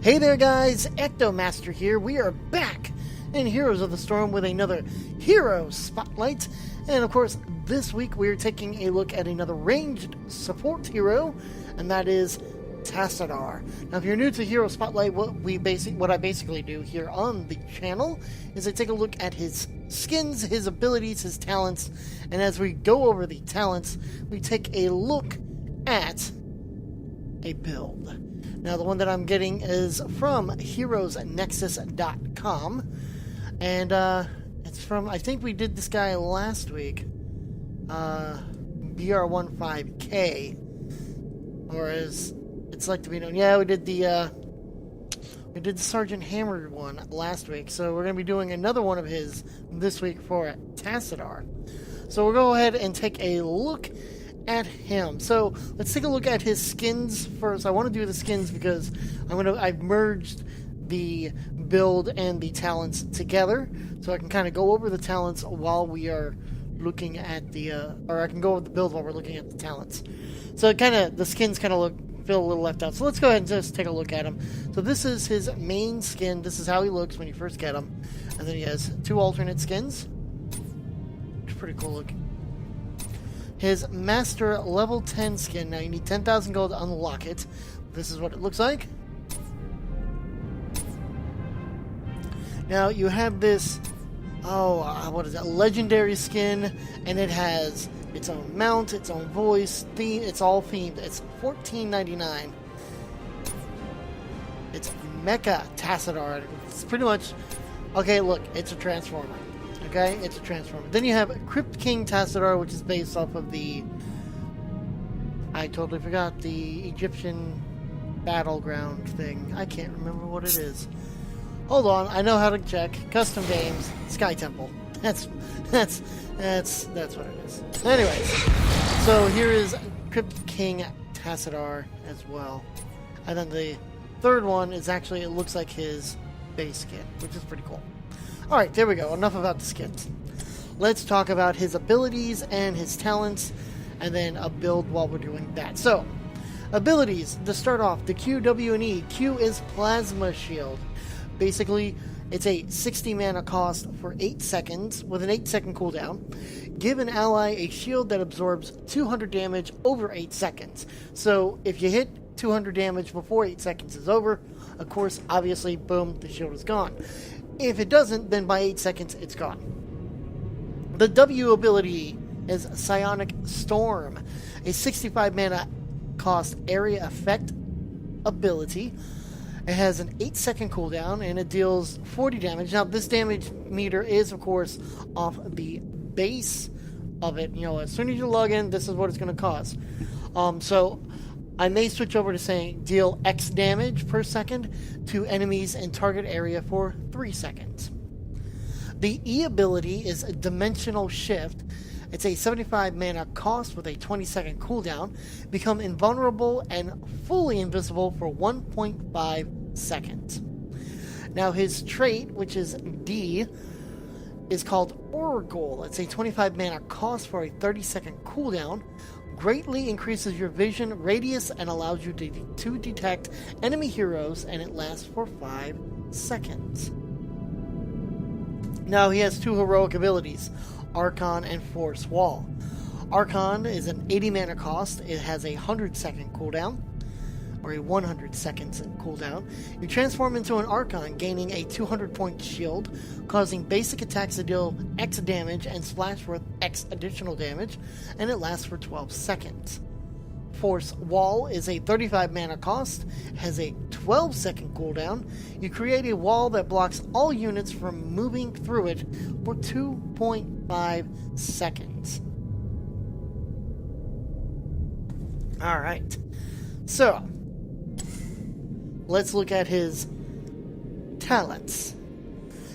Hey there guys, EctoMaster here. We are back in Heroes of the Storm with another Hero Spotlight. And of course, this week we are taking a look at another ranged support hero, and that is Tassadar. Now if you're new to Hero Spotlight, what I basically do here on the channel is I take a look at his skins, his abilities, his talents, and as we go over the talents, we take a look at a build. Now, the one that I'm getting is from heroesnexus.com, and it's from, I think we did this guy last week, BR15K, or as it's like to be known. Yeah, we did the Sergeant Hammer one last week, so we're going to be doing another one of his this week for Tassadar. So we'll go ahead and take a look at him. So let's take a look at his skins first. I want to do the skins because I've merged the build and the talents together, so I can kind of go over the talents while we are looking at the or I can go over the build while we're looking at the talents. So the skins kind of feel a little left out. So let's go ahead and just take a look at him. So this is his main skin. This is how he looks when you first get him, and then he has two alternate skins. It's pretty cool looking. His Master Level 10 skin. Now you need 10,000 gold to unlock it. This is what it looks like. Now you have this, what is that? Legendary skin, and it has its own mount, its own voice, theme. It's all themed. It's $14.99. It's Mecha Tassadar. It's pretty much, okay. Look, it's a transformer. Okay, it's a transformer. Then you have Crypt King Tassadar, which is based off of the, I totally forgot, the Egyptian battleground thing. I can't remember what it is. Hold on, I know how to check. Custom games, Sky Temple. That's what it is. Anyways, so here is Crypt King Tassadar as well. And then the third one is actually, it looks like his base skin, which is pretty cool. Alright, there we go. Enough about the skins. Let's talk about his abilities and his talents, and then a build while we're doing that. So, abilities. To start off, the Q, W, and E. Q is Plasma Shield. Basically, it's a 60 mana cost for 8 seconds, with an 8-second cooldown. Give an ally a shield that absorbs 200 damage over 8 seconds. So, if you hit 200 damage before 8 seconds is over, of course, obviously, boom, the shield is gone. If it doesn't, then by 8 seconds, it's gone. The W ability is Psionic Storm, a 65 mana cost area effect ability. It has an 8-second cooldown, and it deals 40 damage. Now, this damage meter is, of course, off the base of it. You know, as soon as you log in, this is what it's going to cost. So I may switch over to saying deal X damage per second to enemies in target area for 3 seconds. The E ability is a Dimensional Shift. It's a 75 mana cost with a 20-second cooldown. Become invulnerable and fully invisible for 1.5 seconds. Now his trait, which is D, is called Oracle. It's a 25 mana cost for a 30-second cooldown. Greatly increases your vision radius and allows you to detect enemy heroes, and it lasts for 5 seconds. Now he has two heroic abilities, Archon and Force Wall. Archon is an 80 mana cost. It has a 100-second cooldown, or a 100 seconds cooldown. You transform into an Archon, gaining a 200-point shield, causing basic attacks to deal X damage and splash worth X additional damage, and it lasts for 12 seconds. Force Wall is a 35 mana cost, has a 12-second cooldown. You create a wall that blocks all units from moving through it for 2.5 seconds. Alright, so let's look at his talents.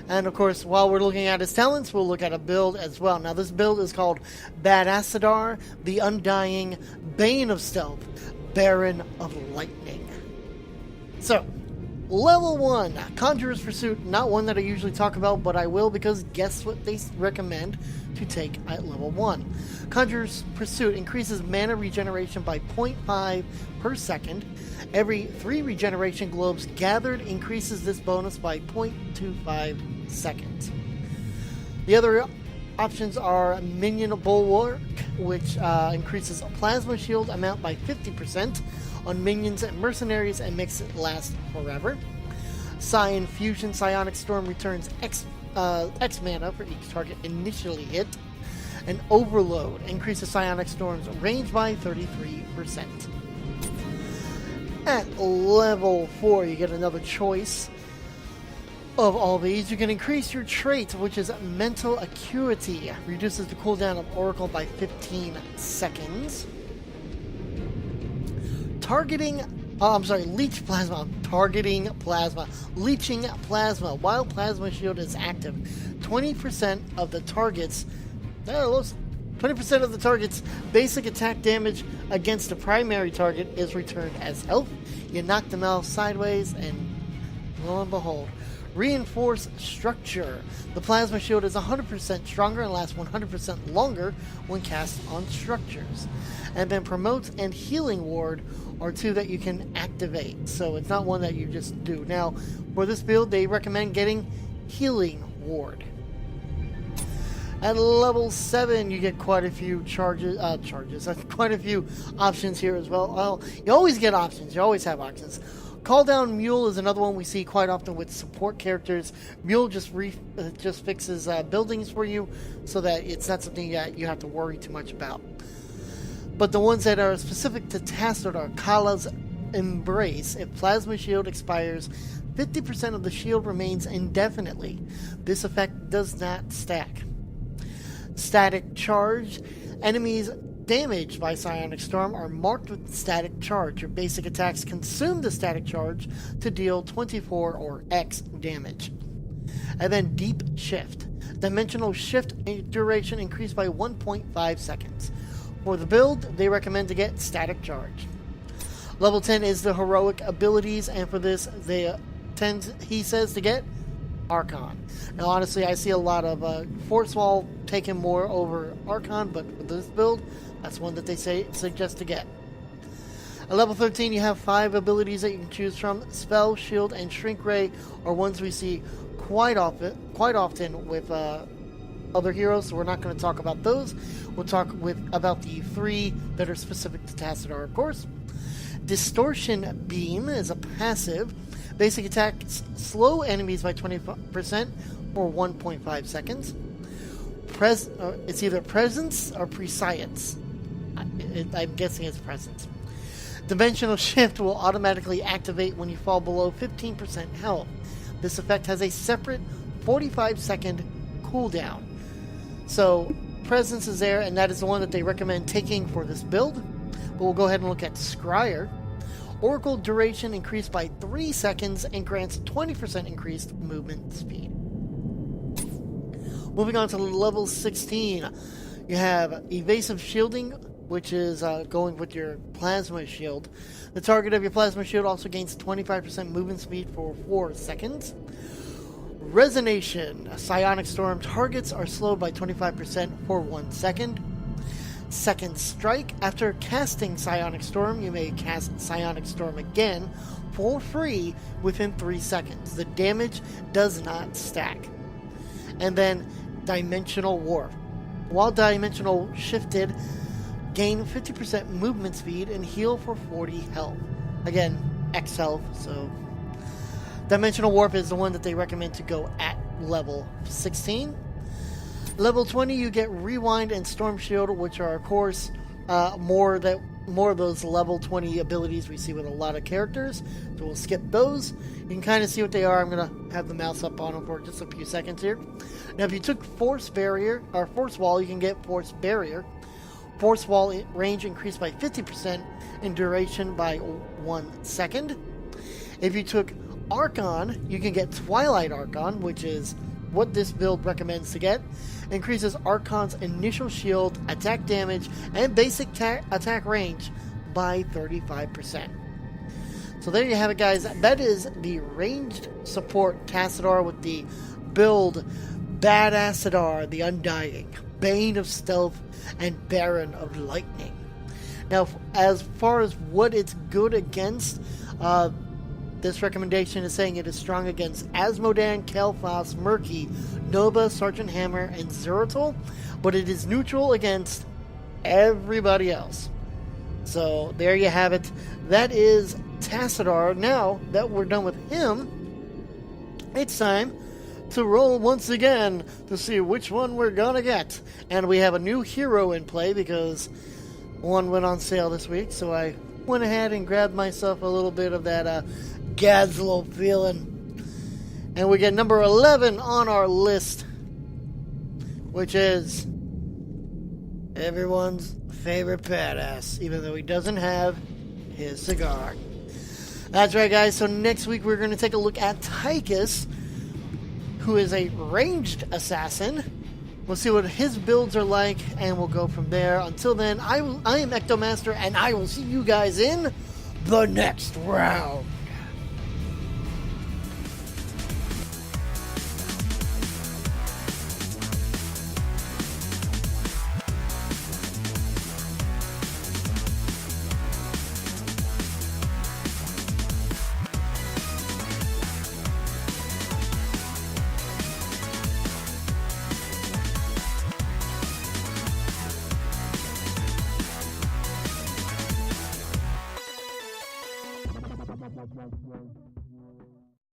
And of course, while we're looking at his talents, we'll look at a build as well. Now this build is called Tassadar, the Undying, Bane of Stealth, Baron of Lightning. So, Level 1, Conjurer's Pursuit. Not one that I usually talk about, but I will because guess what they recommend to take at level 1. Conjurer's Pursuit increases mana regeneration by 0.5 per second. Every 3 regeneration globes gathered increases this bonus by 0.25 seconds. The other options are Minion Bulwark, which increases Plasma Shield amount by 50% on minions and mercenaries and makes it last forever. Psion Fusion Psionic Storm returns X mana for each target initially hit. And Overload increases Psionic Storm's range by 33%. At level 4, you get another choice of all these. You can increase your trait, which is Mental Acuity. Reduces the cooldown of Oracle by 15 seconds. Leech Plasma. Targeting Plasma. Leeching Plasma. While Plasma Shield is active, 20% of the target's basic attack damage against the primary target is returned as health. You knock them out sideways, and lo and behold, Reinforce Structure. The Plasma Shield is 100% stronger and lasts 100% longer when cast on structures. And then Promotes and Healing Ward are 2 that you can activate. So it's not one that you just do. Now, for this build, they recommend getting Healing Ward. At level 7, you get quite a few quite a few options here as well. You always get options. You always have options. Call Down Mule is another one we see quite often with support characters. Mule just fixes buildings for you so that it's not something that you have to worry too much about. But the ones that are specific to Tassadar are Kala's Embrace. If Plasma Shield expires, 50% of the shield remains indefinitely. This effect does not stack. Static Charge. Enemies damaged by Psionic Storm are marked with Static Charge. Your basic attacks consume the Static Charge to deal 24 or X damage. And then Deep Shift. Dimensional Shift duration increased by 1.5 seconds. For the build, they recommend to get Static Charge. Level 10 is the Heroic Abilities, and for this, he says to get Archon. Now, honestly, I see a lot of Force Wall taking more over Archon, but for this build, that's one that they suggest to get. At level 13, you have 5 abilities that you can choose from. Spell, Shield, and Shrink Ray are ones we see quite often with other heroes, so we're not going to talk about those. We'll talk about the 3 that are specific to Tassadar, of course. Distortion Beam is a passive. Basic attacks slow enemies by 20% for 1.5 seconds. It's either Presence or Prescience. I'm guessing it's Presence. Dimensional Shift will automatically activate when you fall below 15% health. This effect has a separate 45-second cooldown. So, Presence is there, and that is the one that they recommend taking for this build. But we'll go ahead and look at Scryer. Oracle duration increased by 3 seconds and grants 20% increased movement speed. Moving on to level 16, you have Evasive Shielding, which is going with your Plasma Shield. The target of your Plasma Shield also gains 25% movement speed for 4 seconds. Resonation. Psionic Storm targets are slowed by 25% for 1 second. Second Strike. After casting Psionic Storm, you may cast Psionic Storm again for free within 3 seconds. The damage does not stack. And then Dimensional Warp. While Dimensional Shifted, gain 50% movement speed and heal for 40 health. Again, X health, so... Dimensional Warp is the one that they recommend to go at level 16. Level 20, you get Rewind and Storm Shield, which are, of course, more of those level 20 abilities we see with a lot of characters. So we'll skip those. You can kind of see what they are. I'm going to have the mouse up on them for just a few seconds here. Now, if you took Force Wall, you can get Force Barrier. Force Wall range increased by 50% and duration by 1 second. If you took Archon, you can get Twilight Archon, which is what this build recommends to get. Increases Archon's initial shield, attack damage, and basic attack range by 35%. So there you have it, guys. That is the ranged support Tassadar with the build Badassadar, the Undying, Bane of Stealth, and Baron of Lightning. Now, as far as what it's good against, this recommendation is saying it is strong against Asmodan, Kalphas, Murky, Nova, Sergeant Hammer, and Zeratul, but it is neutral against everybody else. So there you have it. That is Tassadar. Now that we're done with him, it's time to roll once again to see which one we're gonna get. And we have a new hero in play because one went on sale this week, so I went ahead and grabbed myself a little bit of that Gazlo feeling. And we get number 11 on our list, which is everyone's favorite badass, even though he doesn't have his cigar. That's right, guys. So next week we're going to take a look at Tychus, who is a ranged assassin. We'll see what his builds are like, and we'll go from there. Until then, I am EctoMaster, and I will see you guys in the next round. Right.